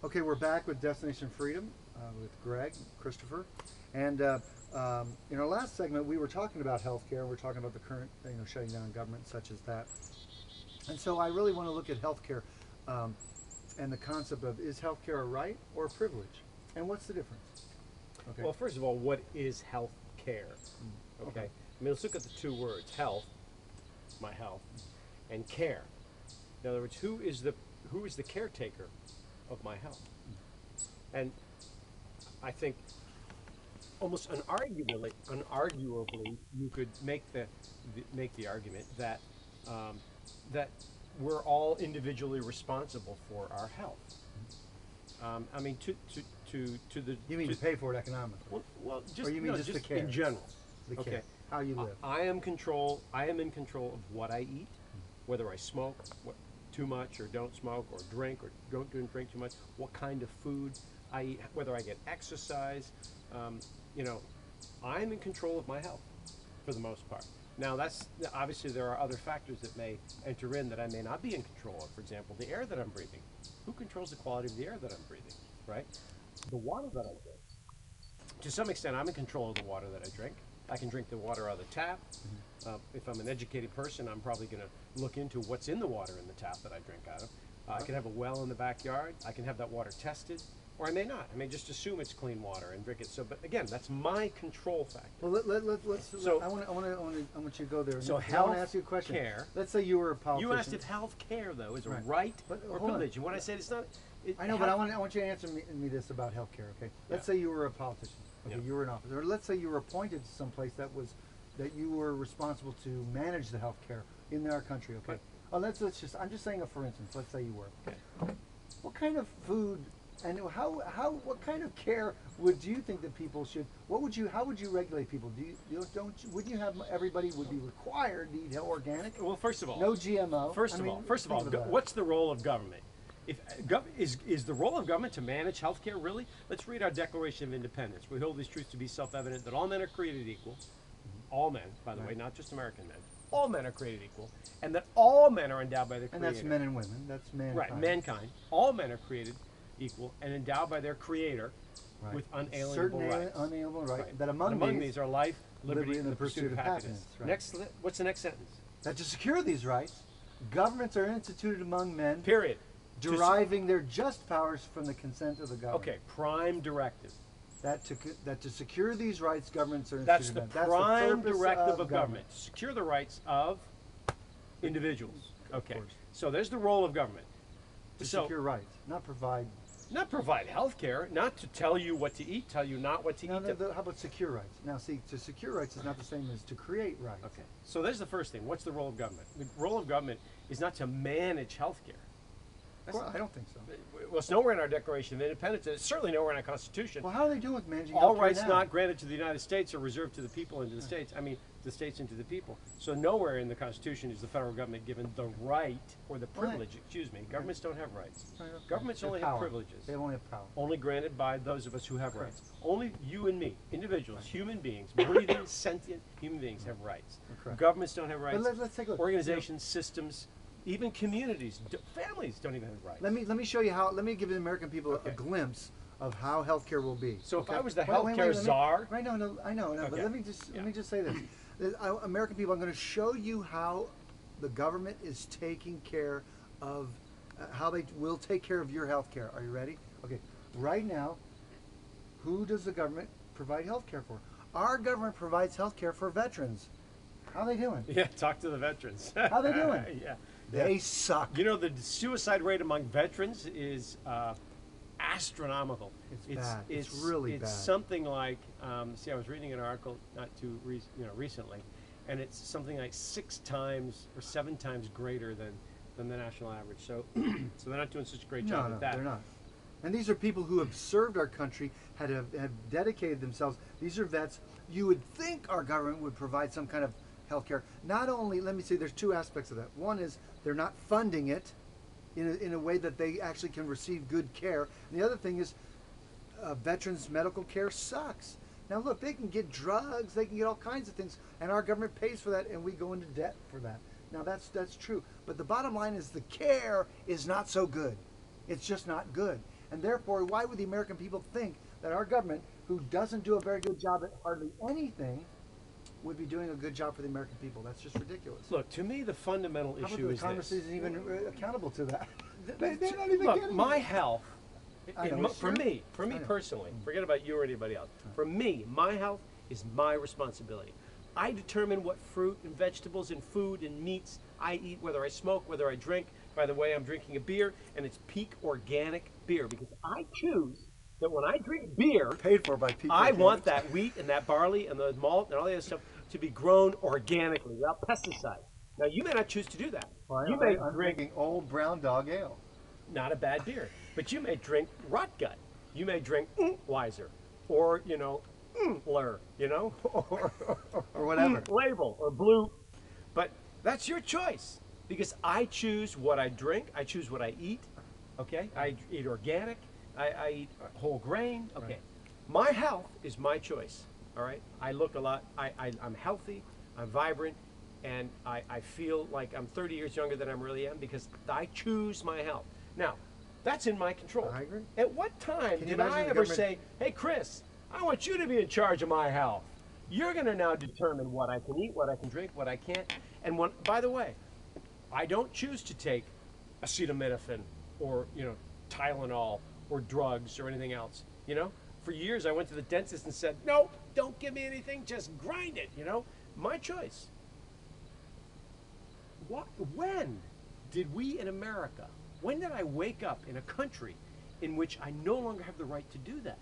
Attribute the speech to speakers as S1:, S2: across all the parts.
S1: Okay, we're back with Destination Freedom with Greg, Christopher, and in our last segment we were talking about healthcare. We're talking about the current, shutting down government, such as that. And so I really want to look at healthcare and the concept of, is healthcare a right or a privilege, and what's the difference? Okay.
S2: Well, first of all, what is health care? Okay. I mean, let's look at the two words: health, my health, and care. In other words, who is the caretaker of my health? And I think almost unarguably, you could make the argument that that we're all individually responsible for our health. I mean, to the
S1: You mean to pay for it economically?
S2: well, just
S1: Or you mean
S2: no,
S1: just the care?
S2: in general.
S1: The care,
S2: Okay.
S1: how you live.
S2: I am control. I am in control of what I eat, whether I smoke too much or don't smoke, or drink or don't drink too much. What kind of food I eat, whether I get exercise. I'm in control of my health for the most part. Now, that's obviously there are other factors that may enter in that I may not be in control of. For example, the air that I'm breathing. Who controls the quality of the air that I'm breathing? Right? The water that I drink. To some extent, I'm in control of the water that I drink. I can drink the water out of the tap. If I'm an educated person, I'm probably going to look into what's in the water in the tap that I drink out of. I can have a well in the backyard. I can have that water tested, or I may not. I may just assume it's clean water and drink it. So, but again, that's my control factor.
S1: Well, let's.
S2: So-
S1: I want you to go there.
S2: So
S1: I want
S2: health
S1: to ask you a question.
S2: care.
S1: Let's say you were a politician.
S2: You asked if health care, though, is a
S1: Right.
S2: right
S1: But
S2: or
S1: hold on.
S2: privilege. And what I said, it's not.
S1: I know, but I want you to answer me this about healthcare. Okay. Let's say you were a politician. Okay,
S2: Yeah.
S1: you were in office, or let's say you were appointed to some place that you were responsible to manage the healthcare in our country. Okay.
S2: Right.
S1: Oh, I'm just saying, for instance, let's say you were.
S2: Okay.
S1: What kind of food and what kind of care would you think that people should? How would you regulate people? Would you have everybody would be required to eat organic?
S2: Well, first of all,
S1: No GMO.
S2: First of all, what's the role of government? Is the role of government to manage healthcare really? Let's read our Declaration of Independence. We hold these truths to be self-evident, that all men are created equal. All men, by the way, not just American men. All men are created equal, and that all men are endowed by their Creator.
S1: And that's men and women. That's mankind.
S2: Right, mankind. All men are created equal and endowed by their Creator with unalienable rights.
S1: Unalienable right.
S2: Right.
S1: That
S2: And
S1: among
S2: these are life, liberty, and the pursuit of happiness.
S1: happiness, right.
S2: Next, what's the next sentence?
S1: That to secure these rights, governments are instituted among men,
S2: Period.
S1: deriving their just powers from the consent of the government.
S2: Okay, prime directive.
S1: That to secure these rights, governments are
S2: That's
S1: instituted
S2: the
S1: among men.
S2: prime
S1: purpose
S2: directive of government. To secure the rights of individuals. Okay,
S1: course.
S2: so there's the role of government.
S1: To
S2: So,
S1: secure rights, not provide.
S2: not provide health care, not to tell you what to eat, tell you not what to
S1: No,
S2: eat.
S1: how about secure rights? Now, see, to secure rights is not the same as to create rights.
S2: Okay, so there's the first thing. What's the role of government? The role of government is not to manage health care.
S1: Well, I don't think so.
S2: Well, it's nowhere in our Declaration of Independence. It's certainly nowhere in our Constitution.
S1: Well, how are they doing with managing
S2: All
S1: healthcare
S2: rights
S1: now?
S2: not granted to the United States are reserved to the people and to the states. I mean, the states and to the people. So nowhere in the Constitution is the federal government given the right or the privilege. Excuse me. Governments don't have rights.
S1: Right, okay.
S2: Governments
S1: They have
S2: only have
S1: power.
S2: privileges.
S1: They only have power.
S2: Only granted by those of us who have
S1: Correct.
S2: rights. Only you and me, individuals, human beings, breathing, sentient human beings have rights.
S1: Correct.
S2: Governments don't have rights.
S1: But let's take a look.
S2: Organizations, systems, even communities, families don't even have rights.
S1: Let me show you how. Let me give the American people
S2: Okay.
S1: a glimpse of how healthcare will be.
S2: So if I was the
S1: Wait,
S2: healthcare czar,
S1: right? No, I know. But
S2: Okay.
S1: let me just say this. American people, I'm going to show you how the government is taking care of how they will take care of your healthcare. Are you ready? Okay. Right now, who does the government provide healthcare for? Our government provides healthcare for veterans. How are they doing?
S2: yeah, talk to the veterans.
S1: How they doing?
S2: yeah.
S1: They suck.
S2: You know, the suicide rate among veterans is astronomical.
S1: It's bad. It's really
S2: It's
S1: bad.
S2: something like, see, I was reading an article not too recently, and it's something like 6 times or 7 times greater than the national average. So, so they're not doing such a great job
S1: No,
S2: at that.
S1: they're not. And these are people who have served our country, have dedicated themselves. These are vets. You would think our government would provide some kind of health care. Not only, let me say, there's 2 aspects of that. One is they're not funding it in a way that they actually can receive good care. And the other thing is veterans' medical care sucks. Now look, they can get drugs, they can get all kinds of things, and our government pays for that, and we go into debt for that. Now that's true. But the bottom line is the care is not so good. It's just not good. And therefore, why would the American people think that our government, who doesn't do a very good job at hardly anything, would be doing a good job for the American people? That's just ridiculous.
S2: Look, to me, the fundamental
S1: How about
S2: issue
S1: the
S2: is
S1: Congress
S2: this.
S1: isn't even accountable to that? They're not even
S2: Look,
S1: getting
S2: my
S1: it.
S2: health,
S1: I know, it's
S2: for
S1: true.
S2: me
S1: I know.
S2: personally, forget about you or anybody else. For me, my health is my responsibility. I determine what fruit and vegetables and food and meats I eat, whether I smoke, whether I drink. By the way, I'm drinking a beer, and it's peak organic beer, because I choose that when I drink beer,
S1: Paid for by people.
S2: I want that wheat and that barley and the malt and all the other stuff to be grown organically without pesticides. Now, you may not choose to do that. You may
S1: I'm
S2: drink
S1: drinking Old Brown Dog Ale.
S2: not a bad beer, but you may drink rot gut. You may drink Weiser, or Lur,
S1: Or whatever.
S2: Label or Blue. But that's your choice, because I choose what I drink. I choose what I eat. Okay, I eat organic. I eat whole grain. Okay,
S1: Right.
S2: my health is my choice. All right, I look a lot. I'm healthy. I'm vibrant. And I feel like I'm 30 years younger than I really am, because I choose my health. Now, that's in my control.
S1: I agree.
S2: At what time
S1: Can you
S2: did
S1: imagine
S2: I
S1: the
S2: ever
S1: government-
S2: say, hey, Chris, I want you to be in charge of my health. You're going to now determine what I can eat, what I can drink, what I can't. And by the way, I don't choose to take acetaminophen or, Tylenol or drugs or anything else. For years I went to the dentist and said, no, don't give me anything, just grind it, My choice. When did we in America, when did I wake up in a country in which I no longer have the right to do that?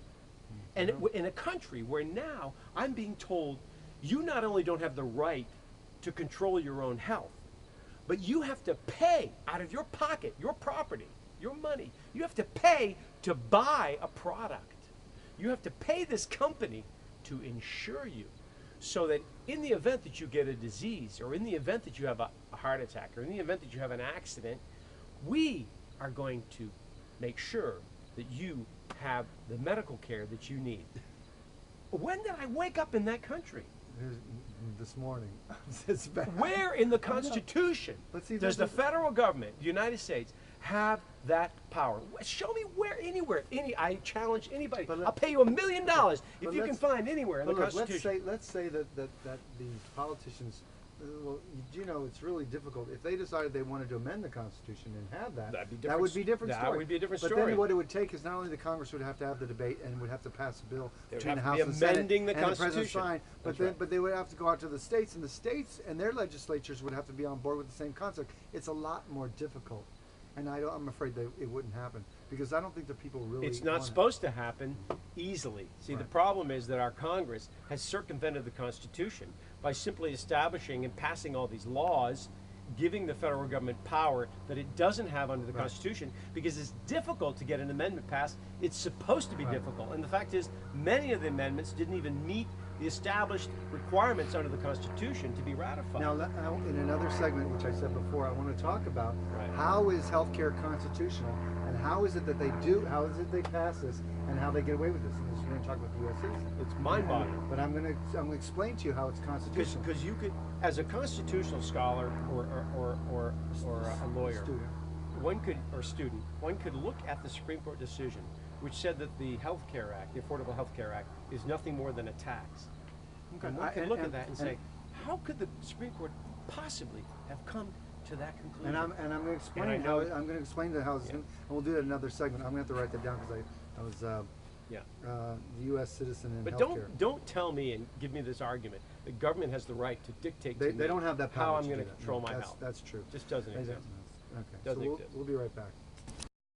S2: And in a country where now I'm being told, you not only don't have the right to control your own health, but you have to pay out of your pocket, your property, your money. You have to pay to buy a product. You have to pay this company to insure you, so that in the event that you get a disease, or in the event that you have a heart attack, or in the event that you have an accident, we are going to make sure that you have the medical care that you need. When did I wake up in that country?
S1: This morning. It's bad.
S2: Where in the Constitution
S1: But see,
S2: does the
S1: this is-
S2: federal government, the United States, have that power? Show me where, anywhere, I challenge anybody.
S1: But
S2: I'll pay you $1 million if
S1: but
S2: you can
S1: let's-
S2: find anywhere in the
S1: But look,
S2: Constitution.
S1: let's say that the politicians, well, it's really difficult. If they decided they wanted to amend the Constitution and have that,
S2: That'd be
S1: that would be a different
S2: that
S1: story.
S2: would be a different
S1: But
S2: story.
S1: then what it would take is not only the Congress would have to the debate and would have to pass a bill
S2: They would
S1: between the
S2: have
S1: House
S2: to
S1: and
S2: be
S1: the Senate,
S2: amending the
S1: and the President
S2: Constitution.
S1: sign,
S2: That's right.
S1: but they would have to go out to the states, and the states and their legislatures would have to be on board with the same concept. It's a lot more difficult. And I'm afraid that it wouldn't happen, because I don't think the people really
S2: It's not
S1: want it.
S2: supposed to happen easily. See, the
S1: Right.
S2: problem is that our Congress has circumvented the Constitution by simply establishing and passing all these laws, giving the federal government power that it doesn't have under the
S1: Right.
S2: Constitution, because it's difficult to get an amendment passed. It's supposed to be
S1: Right.
S2: difficult. And the fact is, many of the amendments didn't even meet the established requirements under the Constitution to be ratified.
S1: Now, in another segment, which I said before, I want to talk about
S2: Right.
S1: how is healthcare constitutional, and how is it that how is it they pass this, and how they get away with this. And this, we're going to talk about the U.S. citizens.
S2: It's mind-boggling.
S1: But I'm going to explain to you how it's constitutional.
S2: Because you could, as a constitutional scholar or a lawyer,
S1: Student.
S2: one could look at the Supreme Court decision, which said that the Health Care Act, the Affordable Health Care Act, is nothing more than a tax. And one can look at that and say, how could the Supreme Court possibly have come to that conclusion?
S1: And I'm going to explain
S2: And I
S1: how
S2: know-
S1: I'm going to explain how it's
S2: Yeah.
S1: and we'll do it in another segment. I'm going to have to write that down because I was
S2: Yeah.
S1: the U.S. citizen in
S2: But
S1: healthcare.
S2: don't tell me and give me this argument that government has the right to dictate to
S1: They
S2: me
S1: don't have that power.
S2: how I'm
S1: to
S2: going
S1: do
S2: to
S1: that.
S2: control
S1: No,
S2: my
S1: that's,
S2: health.
S1: That's true.
S2: Just doesn't
S1: They
S2: exist.
S1: don't. Okay.
S2: Doesn't
S1: so
S2: exist.
S1: we'll be right back.